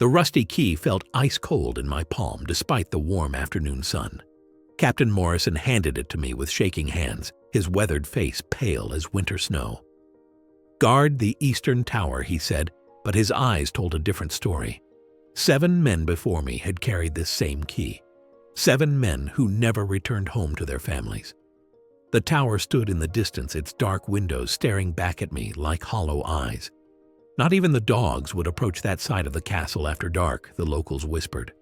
The rusty key felt ice cold in my palm despite the warm afternoon sun. Captain Morrison handed it to me with shaking hands, his weathered face pale as winter snow. "Guard the eastern tower," he said, but his eyes told a different story. 7 men before me had carried this same key. 7 men who never returned home to their families. The tower stood in the distance, its dark windows staring back at me like hollow eyes. Not even the dogs would approach that side of the castle after dark, the locals whispered.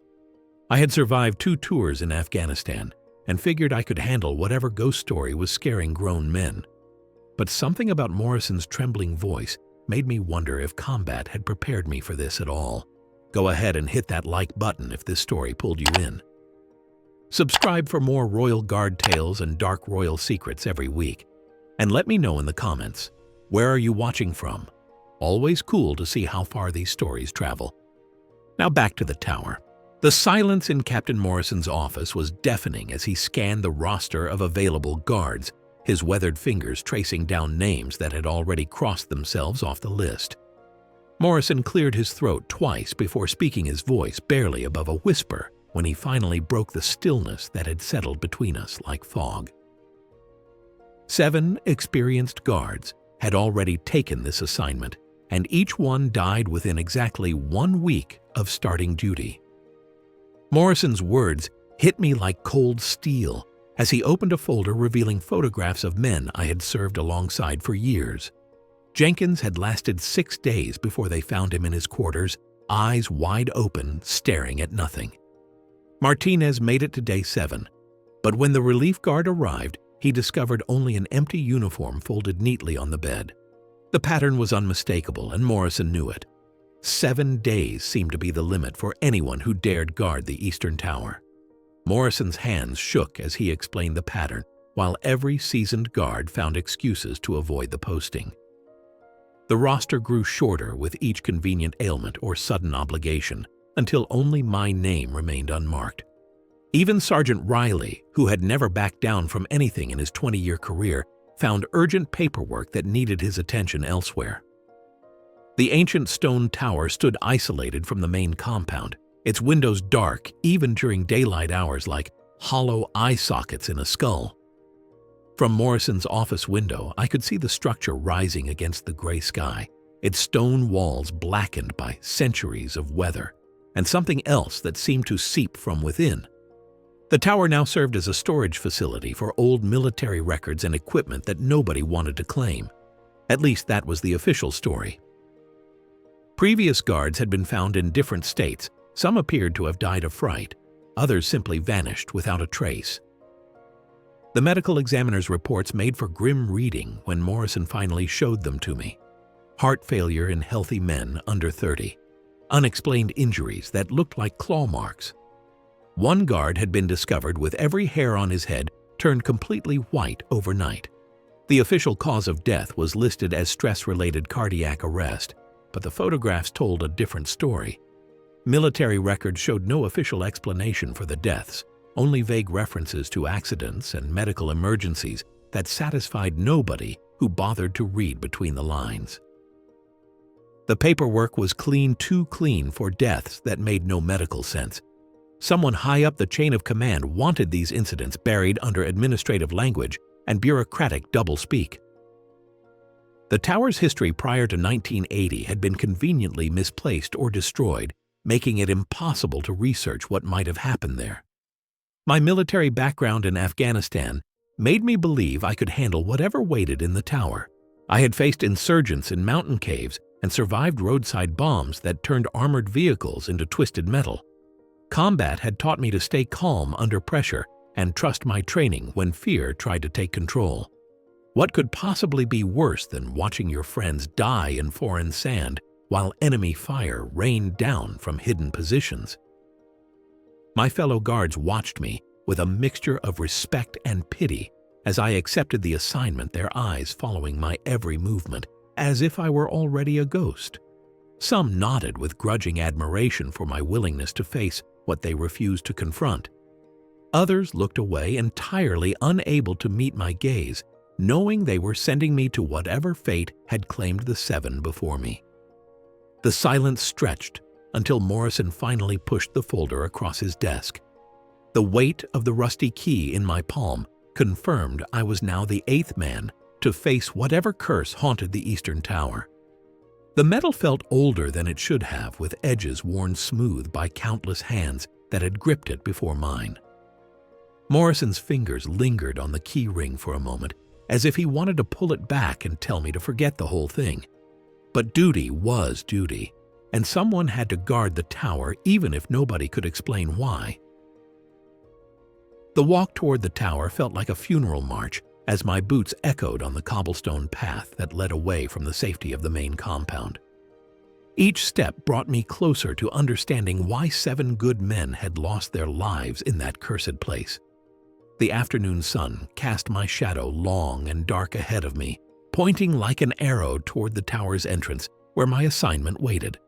I had survived 2 tours in Afghanistan and figured I could handle whatever ghost story was scaring grown men. But something about Morrison's trembling voice made me wonder if combat had prepared me for this at all. Go ahead and hit that like button if this story pulled you in. Subscribe for more Royal Guard tales and dark royal secrets every week. And let me know in the comments, where are you watching from? Always cool to see how far these stories travel. Now back to the tower. The silence in Captain Morrison's office was deafening as he scanned the roster of available guards, his weathered fingers tracing down names that had already crossed themselves off the list. Morrison cleared his throat twice before speaking, his voice barely above a whisper when he finally broke the stillness that had settled between us like fog. 7 experienced guards had already taken this assignment, and each one died within exactly 1 week of starting duty. Morrison's words hit me like cold steel as he opened a folder revealing photographs of men I had served alongside for years. Jenkins had lasted 6 days before they found him in his quarters, eyes wide open, staring at nothing. Martinez made it to day 7, but when the relief guard arrived, he discovered only an empty uniform folded neatly on the bed. The pattern was unmistakable, and Morrison knew it. 7 days seemed to be the limit for anyone who dared guard the eastern tower. Morrison's hands shook as he explained the pattern, while every seasoned guard found excuses to avoid the posting. The roster grew shorter with each convenient ailment or sudden obligation, until only my name remained unmarked. Even Sergeant Riley, who had never backed down from anything in his 20-year career, found urgent paperwork that needed his attention elsewhere. The ancient stone tower stood isolated from the main compound, its windows dark even during daylight hours like hollow eye sockets in a skull. From Morrison's office window, I could see the structure rising against the gray sky, its stone walls blackened by centuries of weather, and something else that seemed to seep from within. The tower now served as a storage facility for old military records and equipment that nobody wanted to claim. At least that was the official story. Previous guards had been found in different states. Some appeared to have died of fright. Others simply vanished without a trace. The medical examiner's reports made for grim reading when Morrison finally showed them to me. Heart failure in healthy men under 30. Unexplained injuries that looked like claw marks. One guard had been discovered with every hair on his head turned completely white overnight. The official cause of death was listed as stress-related cardiac arrest, but the photographs told a different story. Military records showed no official explanation for the deaths, only vague references to accidents and medical emergencies that satisfied nobody who bothered to read between the lines. The paperwork was too clean for deaths that made no medical sense. Someone high up the chain of command wanted these incidents buried under administrative language and bureaucratic doublespeak. The tower's history prior to 1980 had been conveniently misplaced or destroyed, making it impossible to research what might have happened there. My military background in Afghanistan made me believe I could handle whatever waited in the tower. I had faced insurgents in mountain caves and survived roadside bombs that turned armored vehicles into twisted metal. Combat had taught me to stay calm under pressure and trust my training when fear tried to take control. What could possibly be worse than watching your friends die in foreign sand while enemy fire rained down from hidden positions? My fellow guards watched me with a mixture of respect and pity as I accepted the assignment, their eyes following my every movement, as if I were already a ghost. Some nodded with grudging admiration for my willingness to face what they refused to confront. Others looked away, entirely unable to meet my gaze, knowing they were sending me to whatever fate had claimed the 7 before me. The silence stretched, until Morrison finally pushed the folder across his desk. The weight of the rusty key in my palm confirmed I was now the 8th man to face whatever curse haunted the Eastern Tower. The metal felt older than it should have, with edges worn smooth by countless hands that had gripped it before mine. Morrison's fingers lingered on the key ring for a moment, as if he wanted to pull it back and tell me to forget the whole thing. But duty was duty, and someone had to guard the tower even if nobody could explain why. The walk toward the tower felt like a funeral march as my boots echoed on the cobblestone path that led away from the safety of the main compound. Each step brought me closer to understanding why 7 good men had lost their lives in that cursed place. The afternoon sun cast my shadow long and dark ahead of me, pointing like an arrow toward the tower's entrance where my assignment waited.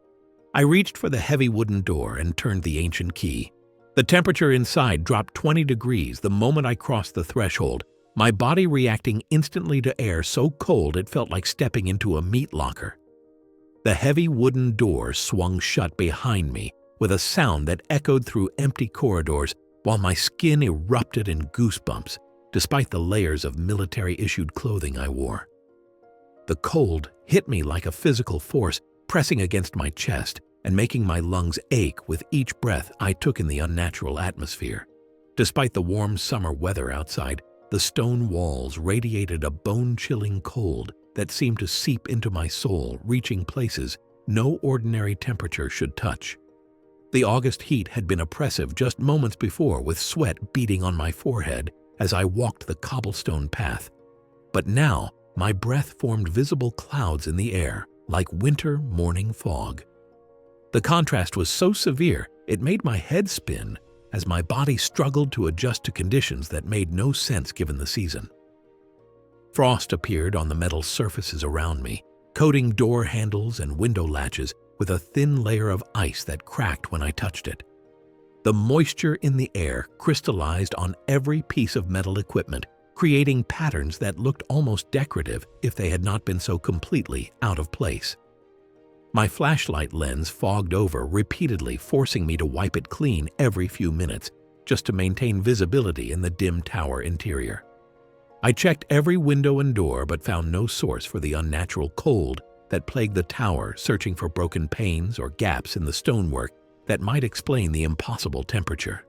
I reached for the heavy wooden door and turned the ancient key. The temperature inside dropped 20 degrees the moment I crossed the threshold, my body reacting instantly to air so cold it felt like stepping into a meat locker. The heavy wooden door swung shut behind me with a sound that echoed through empty corridors while my skin erupted in goosebumps, despite the layers of military-issued clothing I wore. The cold hit me like a physical force, pressing against my chest and making my lungs ache with each breath I took in the unnatural atmosphere. Despite the warm summer weather outside, the stone walls radiated a bone-chilling cold that seemed to seep into my soul, reaching places no ordinary temperature should touch. The August heat had been oppressive just moments before, with sweat beading on my forehead as I walked the cobblestone path. But now, my breath formed visible clouds in the air, like winter morning fog. The contrast was so severe, it made my head spin as my body struggled to adjust to conditions that made no sense given the season. Frost appeared on the metal surfaces around me, coating door handles and window latches with a thin layer of ice that cracked when I touched it. The moisture in the air crystallized on every piece of metal equipment, creating patterns that looked almost decorative if they had not been so completely out of place. My flashlight lens fogged over repeatedly, forcing me to wipe it clean every few minutes just to maintain visibility in the dim tower interior. I checked every window and door but found no source for the unnatural cold that plagued the tower, searching for broken panes or gaps in the stonework that might explain the impossible temperature.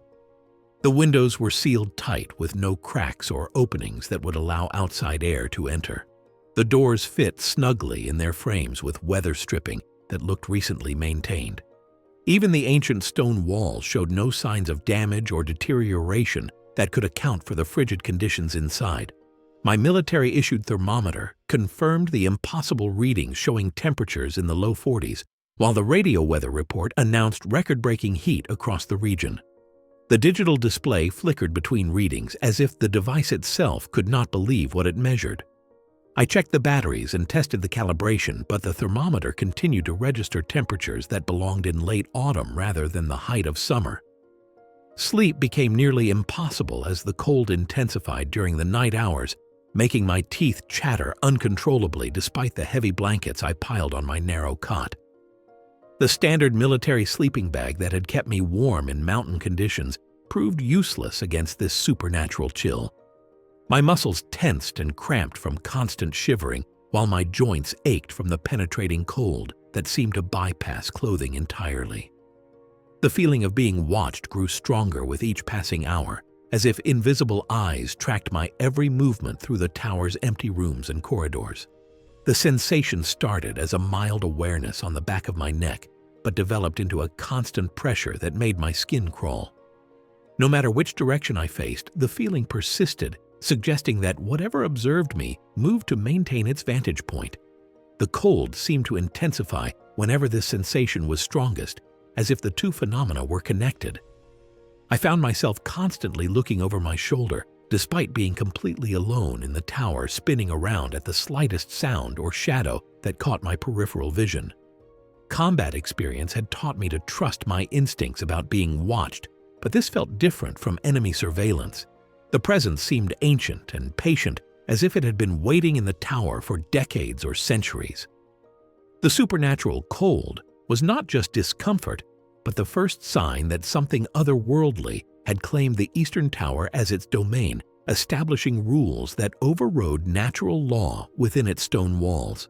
The windows were sealed tight with no cracks or openings that would allow outside air to enter. The doors fit snugly in their frames with weather stripping that looked recently maintained. Even the ancient stone walls showed no signs of damage or deterioration that could account for the frigid conditions inside. My military-issued thermometer confirmed the impossible readings, showing temperatures in the low 40s, while the radio weather report announced record-breaking heat across the region. The digital display flickered between readings as if the device itself could not believe what it measured. I checked the batteries and tested the calibration, but the thermometer continued to register temperatures that belonged in late autumn rather than the height of summer. Sleep became nearly impossible as the cold intensified during the night hours, making my teeth chatter uncontrollably despite the heavy blankets I piled on my narrow cot. The standard military sleeping bag that had kept me warm in mountain conditions proved useless against this supernatural chill. My muscles tensed and cramped from constant shivering, while my joints ached from the penetrating cold that seemed to bypass clothing entirely. The feeling of being watched grew stronger with each passing hour, as if invisible eyes tracked my every movement through the tower's empty rooms and corridors. The sensation started as a mild awareness on the back of my neck, but developed into a constant pressure that made my skin crawl. No matter which direction I faced, the feeling persisted, suggesting that whatever observed me moved to maintain its vantage point. The cold seemed to intensify whenever this sensation was strongest, as if the two phenomena were connected. I found myself constantly looking over my shoulder, despite being completely alone in the tower, spinning around at the slightest sound or shadow that caught my peripheral vision. Combat experience had taught me to trust my instincts about being watched, but this felt different from enemy surveillance. The presence seemed ancient and patient, as if it had been waiting in the tower for decades or centuries. The supernatural cold was not just discomfort, but the first sign that something otherworldly had claimed the Eastern Tower as its domain, establishing rules that overrode natural law within its stone walls.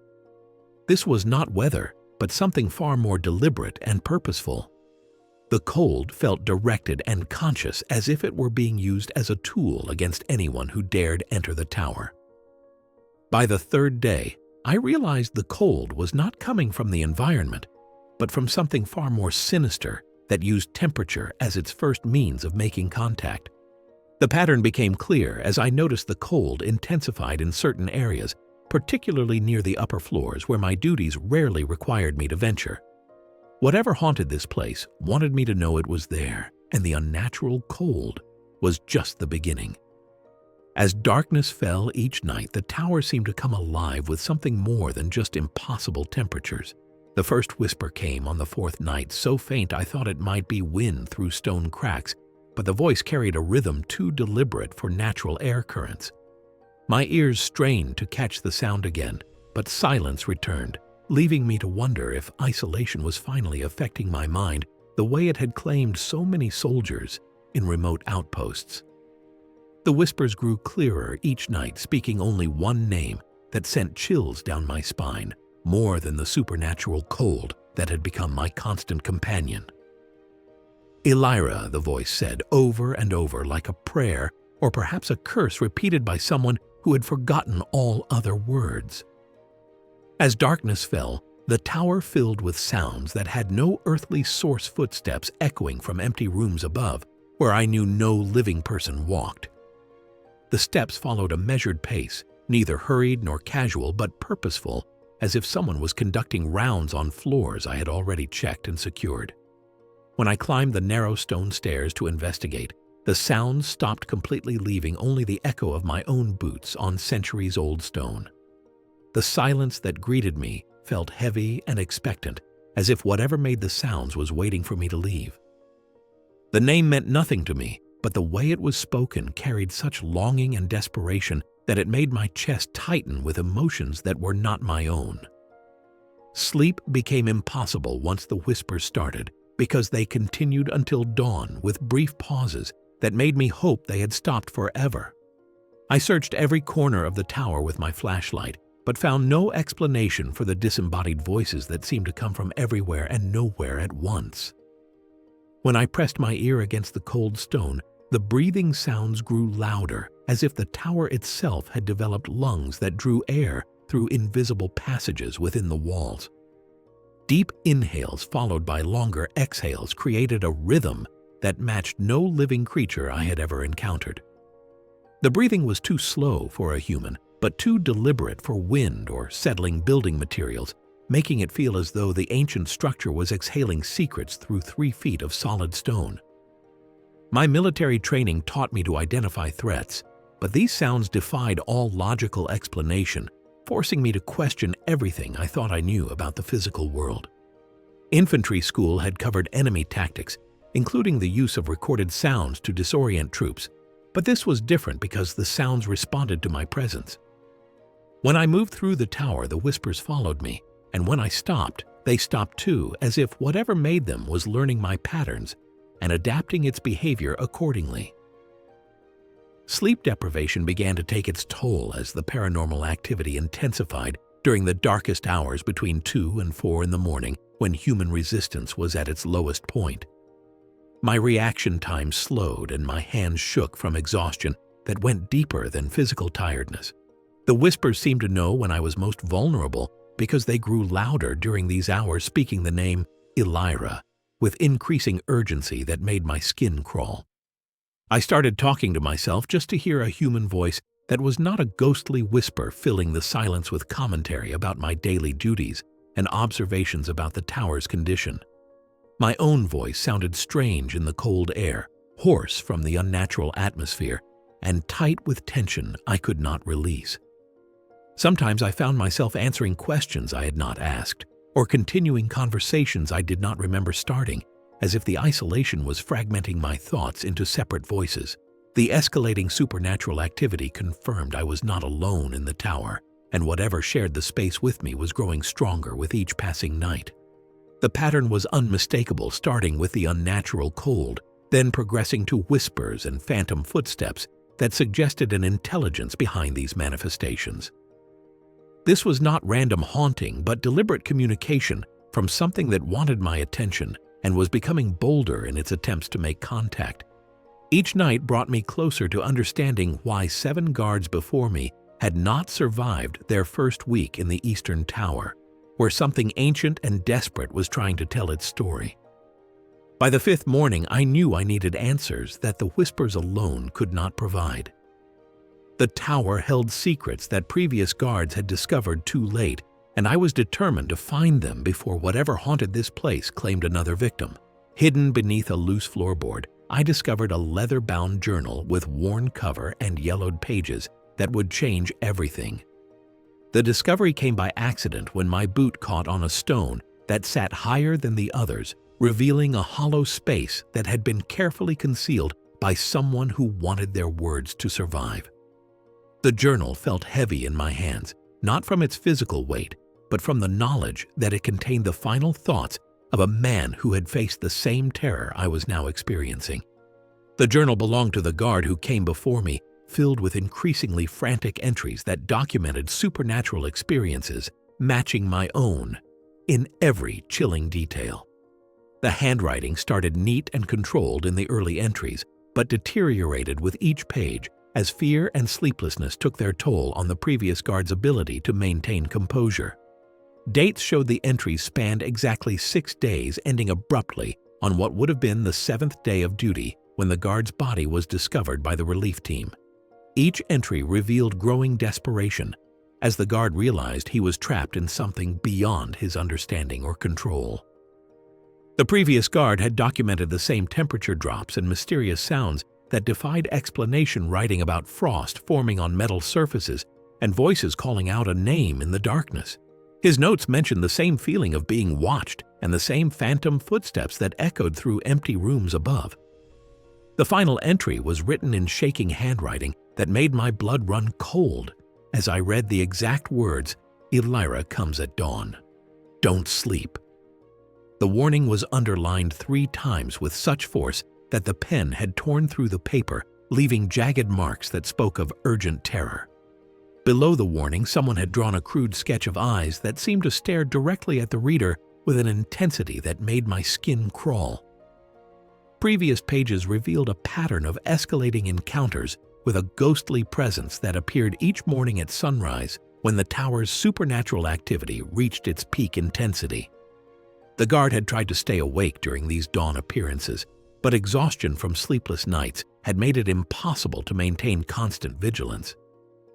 This was not weather, but something far more deliberate and purposeful. The cold felt directed and conscious, as if it were being used as a tool against anyone who dared enter the tower. By the third day, I realized the cold was not coming from the environment, but from something far more sinister that used temperature as its first means of making contact. The pattern became clear as I noticed the cold intensified in certain areas, particularly near the upper floors where my duties rarely required me to venture. Whatever haunted this place wanted me to know it was there, and the unnatural cold was just the beginning. As darkness fell each night, the tower seemed to come alive with something more than just impossible temperatures. The first whisper came on the fourth night, so faint I thought it might be wind through stone cracks, but the voice carried a rhythm too deliberate for natural air currents. My ears strained to catch the sound again, but silence returned, leaving me to wonder if isolation was finally affecting my mind the way it had claimed so many soldiers in remote outposts. The whispers grew clearer each night, speaking only one name that sent chills down my spine, more than the supernatural cold that had become my constant companion. "Elira," the voice said over and over, like a prayer or perhaps a curse repeated by someone who had forgotten all other words. As darkness fell, the tower filled with sounds that had no earthly source, footsteps echoing from empty rooms above, where I knew no living person walked. The steps followed a measured pace, neither hurried nor casual, but purposeful, as if someone was conducting rounds on floors I had already checked and secured. When I climbed the narrow stone stairs to investigate, the sounds stopped completely, leaving only the echo of my own boots on centuries-old stone. The silence that greeted me felt heavy and expectant, as if whatever made the sounds was waiting for me to leave. The name meant nothing to me, but the way it was spoken carried such longing and desperation that it made my chest tighten with emotions that were not my own. Sleep became impossible once the whispers started, because they continued until dawn with brief pauses that made me hope they had stopped forever. I searched every corner of the tower with my flashlight, but found no explanation for the disembodied voices that seemed to come from everywhere and nowhere at once. When I pressed my ear against the cold stone, the breathing sounds grew louder, as if the tower itself had developed lungs that drew air through invisible passages within the walls. Deep inhales followed by longer exhales created a rhythm that matched no living creature I had ever encountered. The breathing was too slow for a human, but too deliberate for wind or settling building materials, making it feel as though the ancient structure was exhaling secrets through 3 feet of solid stone. My military training taught me to identify threats, but these sounds defied all logical explanation, forcing me to question everything I thought I knew about the physical world. Infantry school had covered enemy tactics, including the use of recorded sounds to disorient troops, but this was different because the sounds responded to my presence. When I moved through the tower, the whispers followed me, and when I stopped, they stopped too, as if whatever made them was learning my patterns and adapting its behavior accordingly. Sleep deprivation began to take its toll as the paranormal activity intensified during the darkest hours between 2 and 4 in the morning, when human resistance was at its lowest point. My reaction time slowed and my hands shook from exhaustion that went deeper than physical tiredness. The whispers seemed to know when I was most vulnerable because they grew louder during these hours, speaking the name Elira with increasing urgency that made my skin crawl. I started talking to myself just to hear a human voice that was not a ghostly whisper filling the silence with commentary about my daily duties and observations about the tower's condition. My own voice sounded strange in the cold air, hoarse from the unnatural atmosphere, and tight with tension I could not release. Sometimes I found myself answering questions I had not asked, or continuing conversations I did not remember starting, as if the isolation was fragmenting my thoughts into separate voices. The escalating supernatural activity confirmed I was not alone in the tower, and whatever shared the space with me was growing stronger with each passing night. The pattern was unmistakable, starting with the unnatural cold, then progressing to whispers and phantom footsteps that suggested an intelligence behind these manifestations. This was not random haunting, but deliberate communication from something that wanted my attention and was becoming bolder in its attempts to make contact. Each night brought me closer to understanding why 7 guards before me had not survived their first week in the Eastern Tower, where something ancient and desperate was trying to tell its story. By the 5th morning, I knew I needed answers that the whispers alone could not provide. The tower held secrets that previous guards had discovered too late, and I was determined to find them before whatever haunted this place claimed another victim. Hidden beneath a loose floorboard, I discovered a leather-bound journal with worn cover and yellowed pages that would change everything. The discovery came by accident when my boot caught on a stone that sat higher than the others, revealing a hollow space that had been carefully concealed by someone who wanted their words to survive. The journal felt heavy in my hands, not from its physical weight, but from the knowledge that it contained the final thoughts of a man who had faced the same terror I was now experiencing. The journal belonged to the guard who came before me, filled with increasingly frantic entries that documented supernatural experiences matching my own in every chilling detail. The handwriting started neat and controlled in the early entries, but deteriorated with each page as fear and sleeplessness took their toll on the previous guard's ability to maintain composure. Dates showed the entries spanned exactly 6 days, ending abruptly on what would have been the 7th day of duty when the guard's body was discovered by the relief team. Each entry revealed growing desperation as the guard realized he was trapped in something beyond his understanding or control. The previous guard had documented the same temperature drops and mysterious sounds that defied explanation, writing about frost forming on metal surfaces and voices calling out a name in the darkness. His notes mentioned the same feeling of being watched and the same phantom footsteps that echoed through empty rooms above. The final entry was written in shaking handwriting that made my blood run cold as I read the exact words, "Elira comes at dawn. Don't sleep." The warning was underlined 3 times with such force that the pen had torn through the paper, leaving jagged marks that spoke of urgent terror. Below the warning, someone had drawn a crude sketch of eyes that seemed to stare directly at the reader with an intensity that made my skin crawl. Previous pages revealed a pattern of escalating encounters with a ghostly presence that appeared each morning at sunrise when the tower's supernatural activity reached its peak intensity. The guard had tried to stay awake during these dawn appearances, but exhaustion from sleepless nights had made it impossible to maintain constant vigilance.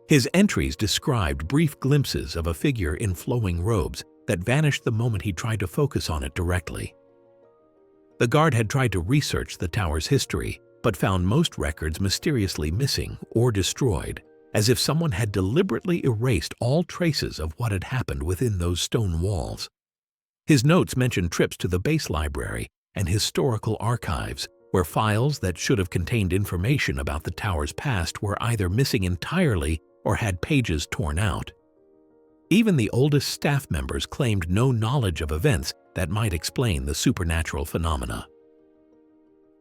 His entries described brief glimpses of a figure in flowing robes that vanished the moment he tried to focus on it directly. The guard had tried to research the tower's history, but found most records mysteriously missing or destroyed, as if someone had deliberately erased all traces of what had happened within those stone walls. His notes mentioned trips to the base library and historical archives, where files that should have contained information about the tower's past were either missing entirely or had pages torn out. Even the oldest staff members claimed no knowledge of events that might explain the supernatural phenomena.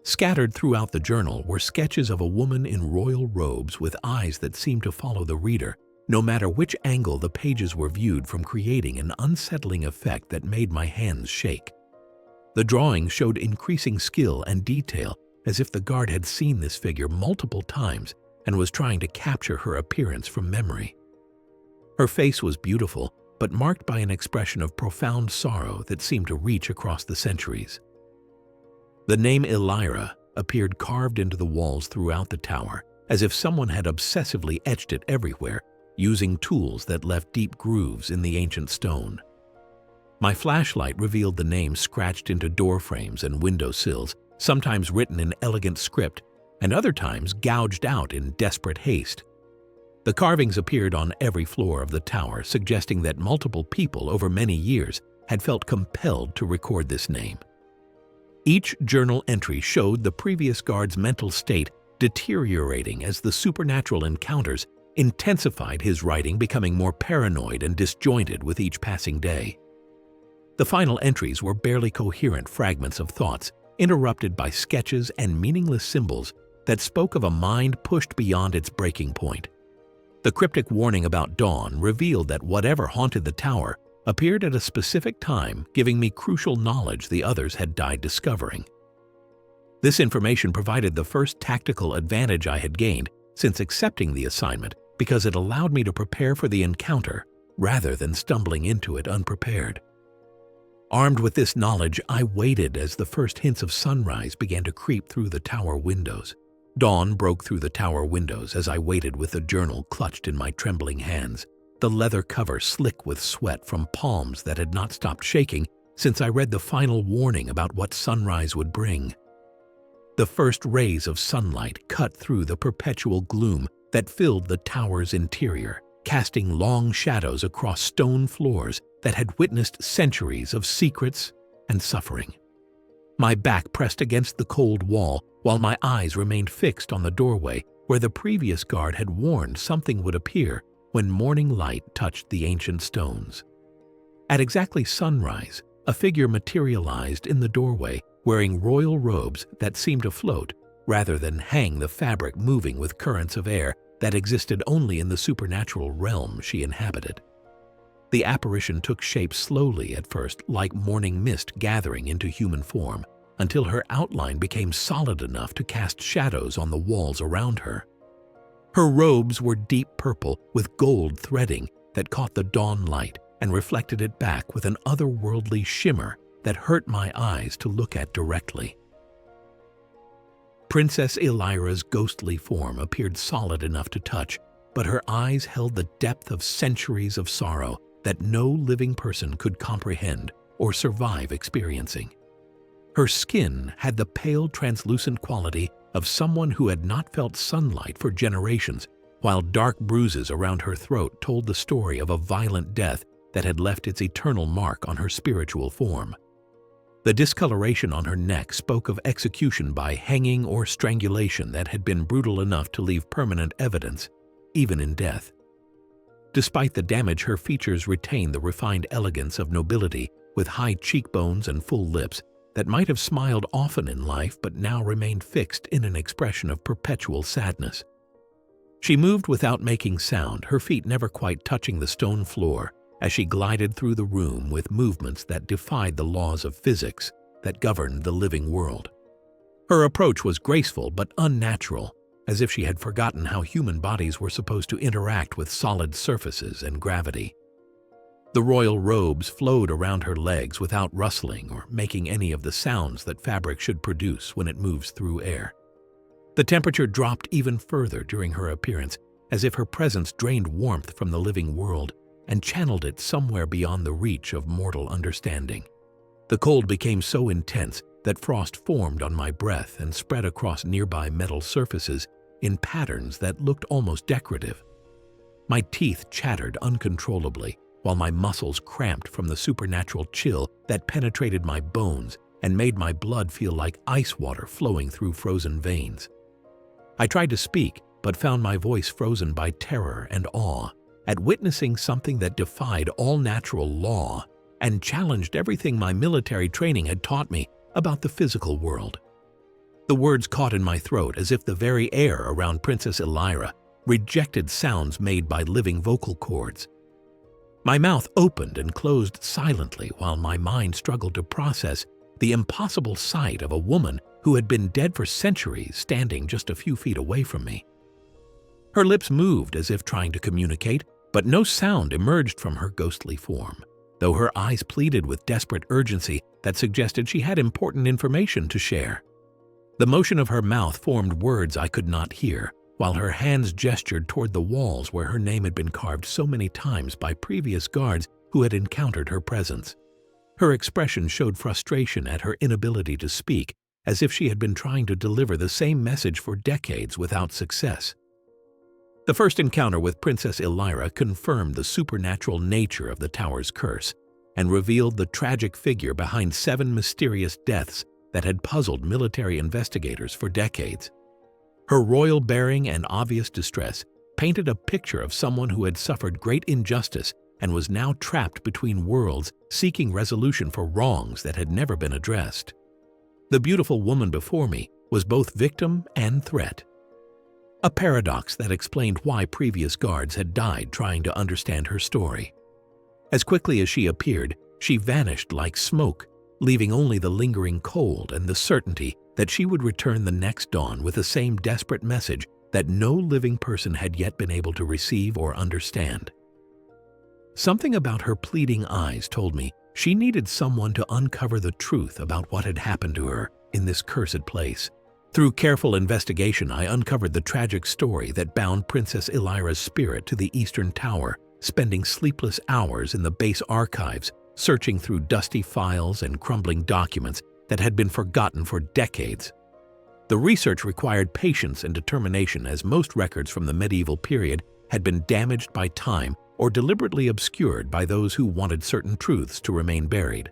Scattered throughout the journal were sketches of a woman in royal robes with eyes that seemed to follow the reader, no matter which angle the pages were viewed from, creating an unsettling effect that made my hands shake. The drawings showed increasing skill and detail, as if the guard had seen this figure multiple times and was trying to capture her appearance from memory. Her face was beautiful, but marked by an expression of profound sorrow that seemed to reach across the centuries. The name Elira appeared carved into the walls throughout the tower, as if someone had obsessively etched it everywhere, using tools that left deep grooves in the ancient stone. My flashlight revealed the name scratched into door frames and window sills, sometimes written in elegant script, and other times gouged out in desperate haste. The carvings appeared on every floor of the tower, suggesting that multiple people over many years had felt compelled to record this name. Each journal entry showed the previous guard's mental state deteriorating as the supernatural encounters intensified, his writing becoming more paranoid and disjointed with each passing day. The final entries were barely coherent fragments of thoughts, interrupted by sketches and meaningless symbols that spoke of a mind pushed beyond its breaking point. The cryptic warning about dawn revealed that whatever haunted the tower appeared at a specific time, giving me crucial knowledge the others had died discovering. This information provided the first tactical advantage I had gained since accepting the assignment because it allowed me to prepare for the encounter rather than stumbling into it unprepared. Armed with this knowledge, I waited as the first hints of sunrise began to creep through the tower windows. Dawn broke through the tower windows as I waited with the journal clutched in my trembling hands, the leather cover slick with sweat from palms that had not stopped shaking since I read the final warning about what sunrise would bring. The first rays of sunlight cut through the perpetual gloom that filled the tower's interior, casting long shadows across stone floors that had witnessed centuries of secrets and suffering. My back pressed against the cold wall while my eyes remained fixed on the doorway where the previous guard had warned something would appear when morning light touched the ancient stones. At exactly sunrise, a figure materialized in the doorway wearing royal robes that seemed to float rather than hang, the fabric moving with currents of air that existed only in the supernatural realm she inhabited. The apparition took shape slowly at first, like morning mist gathering into human form, until her outline became solid enough to cast shadows on the walls around her. Her robes were deep purple with gold threading that caught the dawn light and reflected it back with an otherworldly shimmer that hurt my eyes to look at directly. Princess Elira's ghostly form appeared solid enough to touch, but her eyes held the depth of centuries of sorrow that no living person could comprehend or survive experiencing. Her skin had the pale, translucent quality of someone who had not felt sunlight for generations, while dark bruises around her throat told the story of a violent death that had left its eternal mark on her spiritual form. The discoloration on her neck spoke of execution by hanging or strangulation that had been brutal enough to leave permanent evidence, even in death. Despite the damage, her features retained the refined elegance of nobility, with high cheekbones and full lips that might have smiled often in life but now remained fixed in an expression of perpetual sadness. She moved without making sound, her feet never quite touching the stone floor, as she glided through the room with movements that defied the laws of physics that governed the living world. Her approach was graceful but unnatural, as if she had forgotten how human bodies were supposed to interact with solid surfaces and gravity. The royal robes flowed around her legs without rustling or making any of the sounds that fabric should produce when it moves through air. The temperature dropped even further during her appearance, as if her presence drained warmth from the living world and channeled it somewhere beyond the reach of mortal understanding. The cold became so intense that frost formed on my breath and spread across nearby metal surfaces in patterns that looked almost decorative. My teeth chattered uncontrollably, while my muscles cramped from the supernatural chill that penetrated my bones and made my blood feel like ice water flowing through frozen veins. I tried to speak, but found my voice frozen by terror and awe at witnessing something that defied all natural law and challenged everything my military training had taught me about the physical world. The words caught in my throat as if the very air around Princess Elira rejected sounds made by living vocal cords. My mouth opened and closed silently while my mind struggled to process the impossible sight of a woman who had been dead for centuries standing just a few feet away from me. Her lips moved as if trying to communicate, but no sound emerged from her ghostly form, though her eyes pleaded with desperate urgency that suggested she had important information to share. The motion of her mouth formed words I could not hear, while her hands gestured toward the walls where her name had been carved so many times by previous guards who had encountered her presence. Her expression showed frustration at her inability to speak, as if she had been trying to deliver the same message for decades without success. The first encounter with Princess Elira confirmed the supernatural nature of the tower's curse and revealed the tragic figure behind 7 mysterious deaths that had puzzled military investigators for decades. Her royal bearing and obvious distress painted a picture of someone who had suffered great injustice and was now trapped between worlds, seeking resolution for wrongs that had never been addressed. The beautiful woman before me was both victim and threat. A paradox that explained why previous guards had died trying to understand her story. As quickly as she appeared, she vanished like smoke, leaving only the lingering cold and the certainty that she would return the next dawn with the same desperate message that no living person had yet been able to receive or understand. Something about her pleading eyes told me she needed someone to uncover the truth about what had happened to her in this cursed place. Through careful investigation, I uncovered the tragic story that bound Princess Elira's spirit to the Eastern Tower, spending sleepless hours in the base archives, searching through dusty files and crumbling documents that had been forgotten for decades. The research required patience and determination, as most records from the medieval period had been damaged by time or deliberately obscured by those who wanted certain truths to remain buried.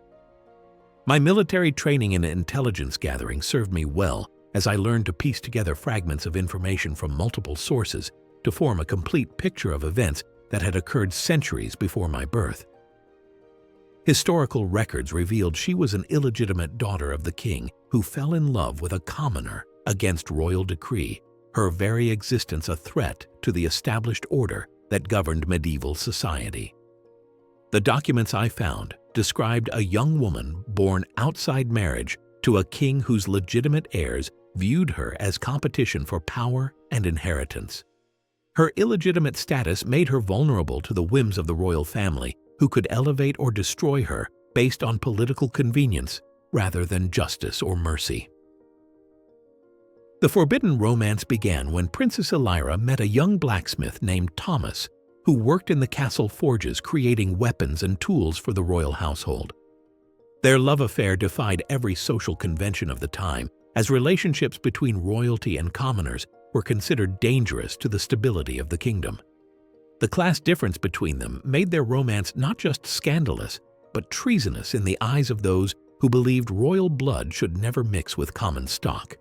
My military training and intelligence gathering served me well as I learned to piece together fragments of information from multiple sources to form a complete picture of events that had occurred centuries before my birth. Historical records revealed she was an illegitimate daughter of the king who fell in love with a commoner against royal decree, her very existence a threat to the established order that governed medieval society. The documents I found described a young woman born outside marriage to a king whose legitimate heirs viewed her as competition for power and inheritance. Her illegitimate status made her vulnerable to the whims of the royal family, who could elevate or destroy her based on political convenience rather than justice or mercy. The forbidden romance began when Princess Elira met a young blacksmith named Thomas, who worked in the castle forges creating weapons and tools for the royal household. Their love affair defied every social convention of the time, as relationships between royalty and commoners were considered dangerous to the stability of the kingdom. The class difference between them made their romance not just scandalous, but treasonous in the eyes of those who believed royal blood should never mix with common stock.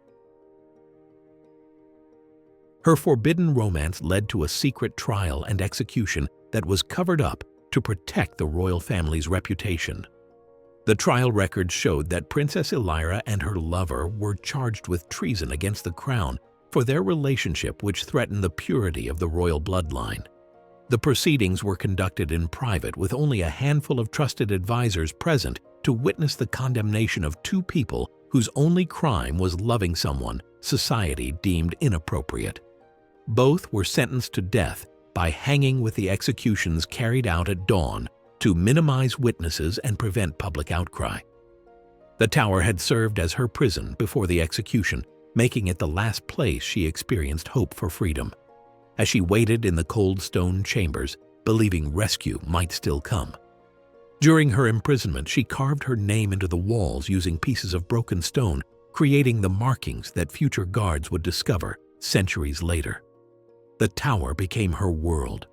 Her forbidden romance led to a secret trial and execution that was covered up to protect the royal family's reputation. The trial records showed that Princess Elira and her lover were charged with treason against the crown for their relationship, which threatened the purity of the royal bloodline. The proceedings were conducted in private with only a handful of trusted advisors present to witness the condemnation of two people whose only crime was loving someone society deemed inappropriate. Both were sentenced to death by hanging, with the executions carried out at dawn to minimize witnesses and prevent public outcry. The tower had served as her prison before the execution, making it the last place she experienced hope for freedom. As she waited in the cold stone chambers, believing rescue might still come. During her imprisonment, she carved her name into the walls using pieces of broken stone, creating the markings that future guards would discover centuries later. The tower became her world.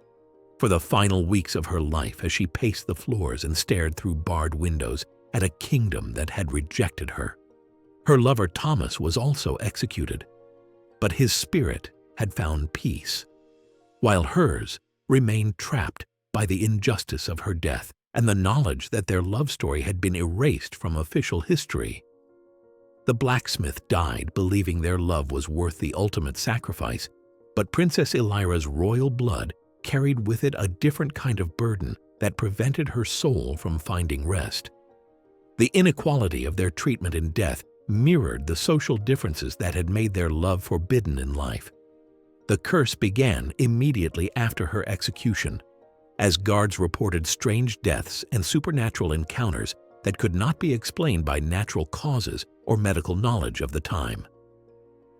For the final weeks of her life, as she paced the floors and stared through barred windows at a kingdom that had rejected her. Her lover Thomas was also executed, but his spirit had found peace, while hers remained trapped by the injustice of her death and the knowledge that their love story had been erased from official history. The blacksmith died believing their love was worth the ultimate sacrifice, but Princess Elira's royal blood carried with it a different kind of burden that prevented her soul from finding rest. The inequality of their treatment in death mirrored the social differences that had made their love forbidden in life. The curse began immediately after her execution, as guards reported strange deaths and supernatural encounters that could not be explained by natural causes or medical knowledge of the time.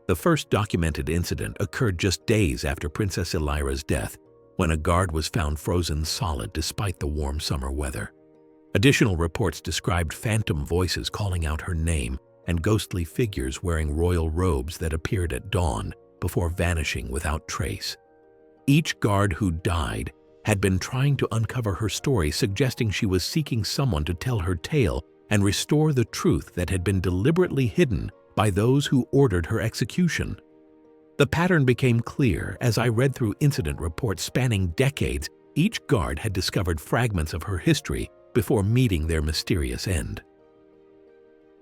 The first documented incident occurred just days after Princess Elira's death, when a guard was found frozen solid despite the warm summer weather. Additional reports described phantom voices calling out her name and ghostly figures wearing royal robes that appeared at dawn before vanishing without trace. Each guard who died had been trying to uncover her story, suggesting she was seeking someone to tell her tale and restore the truth that had been deliberately hidden by those who ordered her execution. The pattern became clear as I read through incident reports spanning decades. each guard had discovered fragments of her history before meeting their mysterious end.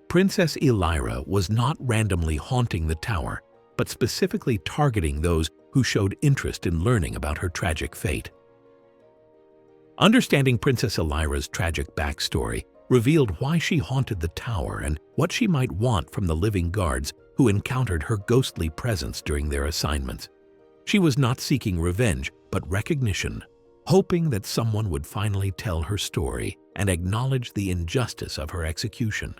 Princess Elira was not randomly haunting the tower, but specifically targeting those who showed interest in learning about her tragic fate. Understanding Princess Elira's tragic backstory revealed why she haunted the tower and what she might want from the living guards who encountered her ghostly presence during their assignments. She was not seeking revenge, but recognition, hoping that someone would finally tell her story and acknowledge the injustice of her execution.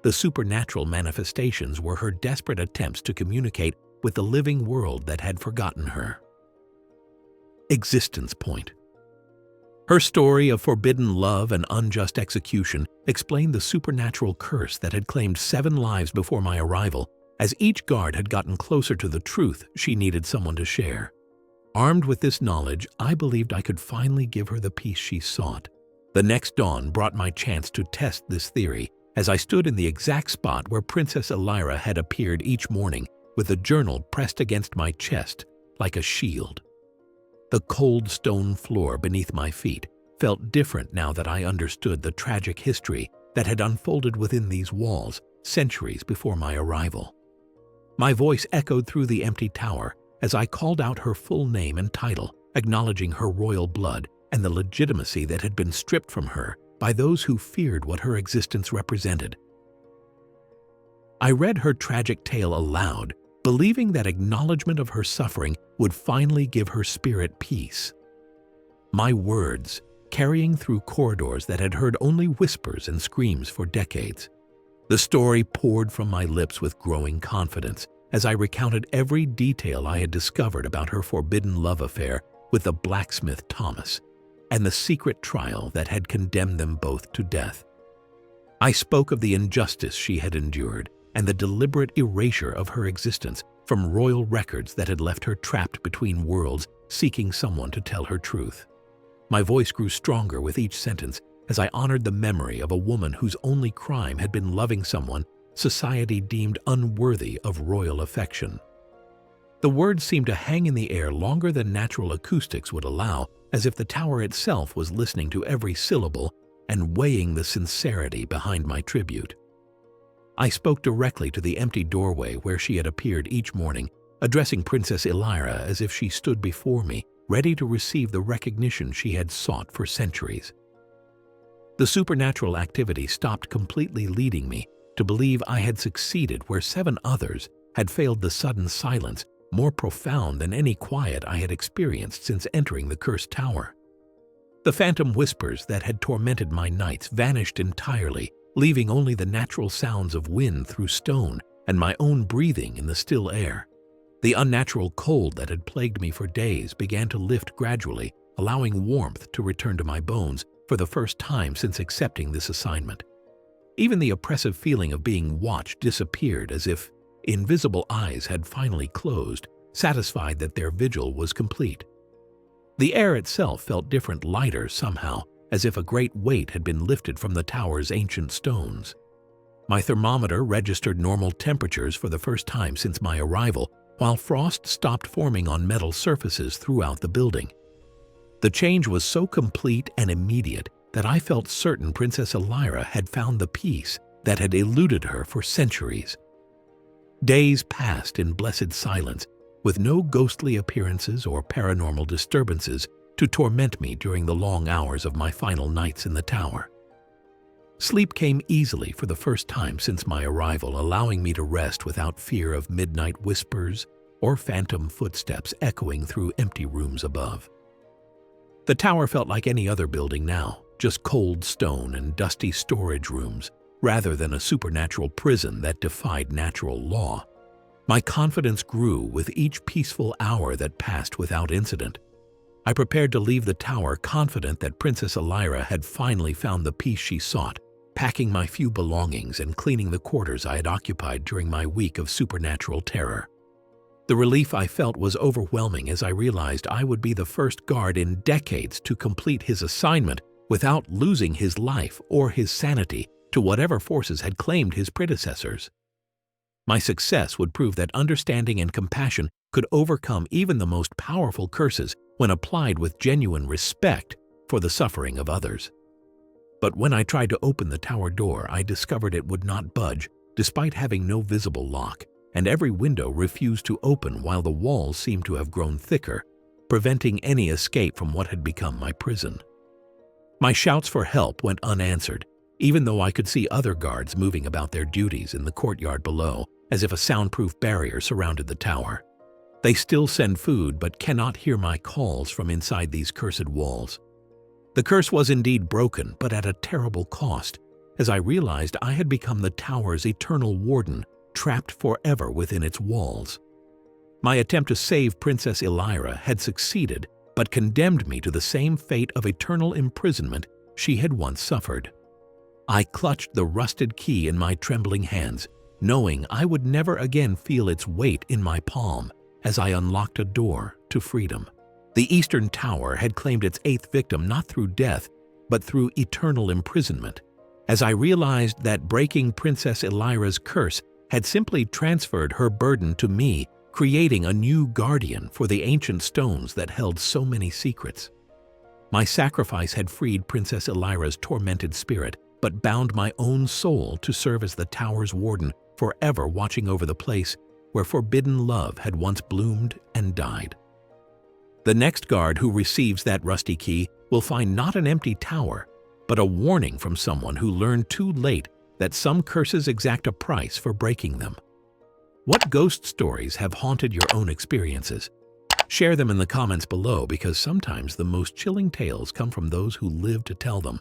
The supernatural manifestations were her desperate attempts to communicate with the living world that had forgotten her. Existence point. Her story of forbidden love and unjust execution explained the supernatural curse that had claimed 7 lives before my arrival. As each guard had gotten closer to the truth, she needed someone to share. Armed with this knowledge, I believed I could finally give her the peace she sought. The next dawn brought my chance to test this theory as I stood in the exact spot where Princess Elira had appeared each morning, with a journal pressed against my chest like a shield. The cold stone floor beneath my feet felt different now that I understood the tragic history that had unfolded within these walls centuries before my arrival. My voice echoed through the empty tower as I called out her full name and title, acknowledging her royal blood and the legitimacy that had been stripped from her by those who feared what her existence represented. I read her tragic tale aloud, believing that acknowledgement of her suffering would finally give her spirit peace. My words, carrying through corridors that had heard only whispers and screams for decades. The story poured from my lips with growing confidence as I recounted every detail I had discovered about her forbidden love affair with the blacksmith Thomas, and the secret trial that had condemned them both to death. I spoke of the injustice she had endured and the deliberate erasure of her existence from royal records that had left her trapped between worlds, seeking someone to tell her truth. My voice grew stronger with each sentence as I honored the memory of a woman whose only crime had been loving someone society deemed unworthy of royal affection. The words seemed to hang in the air longer than natural acoustics would allow, as if the tower itself was listening to every syllable and weighing the sincerity behind my tribute. I spoke directly to the empty doorway where she had appeared each morning, addressing Princess Elira as if she stood before me, ready to receive the recognition she had sought for centuries. The supernatural activity stopped completely, leading me to believe I had succeeded where 7 others had failed. The sudden silence, more profound than any quiet I had experienced since entering the cursed tower. The phantom whispers that had tormented my nights vanished entirely, leaving only the natural sounds of wind through stone and my own breathing in the still air. The unnatural cold that had plagued me for days began to lift gradually, allowing warmth to return to my bones for the first time since accepting this assignment. Even the oppressive feeling of being watched disappeared, as if invisible eyes had finally closed, satisfied that their vigil was complete. The air itself felt different, lighter somehow, as if a great weight had been lifted from the tower's ancient stones. My thermometer registered normal temperatures for the first time since my arrival, while frost stopped forming on metal surfaces throughout the building. The change was so complete and immediate that I felt certain Princess Elira had found the peace that had eluded her for centuries. Days passed in blessed silence, with no ghostly appearances or paranormal disturbances to torment me during the long hours of my final nights in the tower. Sleep came easily for the first time since my arrival, allowing me to rest without fear of midnight whispers or phantom footsteps echoing through empty rooms above. The tower felt like any other building now, just cold stone and dusty storage rooms, rather than a supernatural prison that defied natural law. My confidence grew with each peaceful hour that passed without incident. I prepared to leave the tower, confident that Princess Elira had finally found the peace she sought, packing my few belongings and cleaning the quarters I had occupied during my week of supernatural terror. The relief I felt was overwhelming as I realized I would be the first guard in decades to complete his assignment without losing his life or his sanity to whatever forces had claimed his predecessors. My success would prove that understanding and compassion could overcome even the most powerful curses when applied with genuine respect for the suffering of others. But when I tried to open the tower door, I discovered it would not budge, despite having no visible lock, and every window refused to open while the walls seemed to have grown thicker, preventing any escape from what had become my prison. My shouts for help went unanswered, even though I could see other guards moving about their duties in the courtyard below, as if a soundproof barrier surrounded the tower. They still send food but cannot hear my calls from inside these cursed walls. The curse was indeed broken, but at a terrible cost, as I realized I had become the tower's eternal warden, trapped forever within its walls. My attempt to save Princess Elira had succeeded, but condemned me to the same fate of eternal imprisonment she had once suffered. I clutched the rusted key in my trembling hands, knowing I would never again feel its weight in my palm as I unlocked a door to freedom. The Eastern Tower had claimed its 8th victim not through death, but through eternal imprisonment, as I realized that breaking Princess Elira's curse had simply transferred her burden to me, creating a new guardian for the ancient stones that held so many secrets. My sacrifice had freed Princess Elira's tormented spirit, but bound my own soul to serve as the tower's warden, forever watching over the place where forbidden love had once bloomed and died. The next guard who receives that rusty key will find not an empty tower, but a warning from someone who learned too late that some curses exact a price for breaking them. What ghost stories have haunted your own experiences? Share them in the comments below, because sometimes the most chilling tales come from those who live to tell them.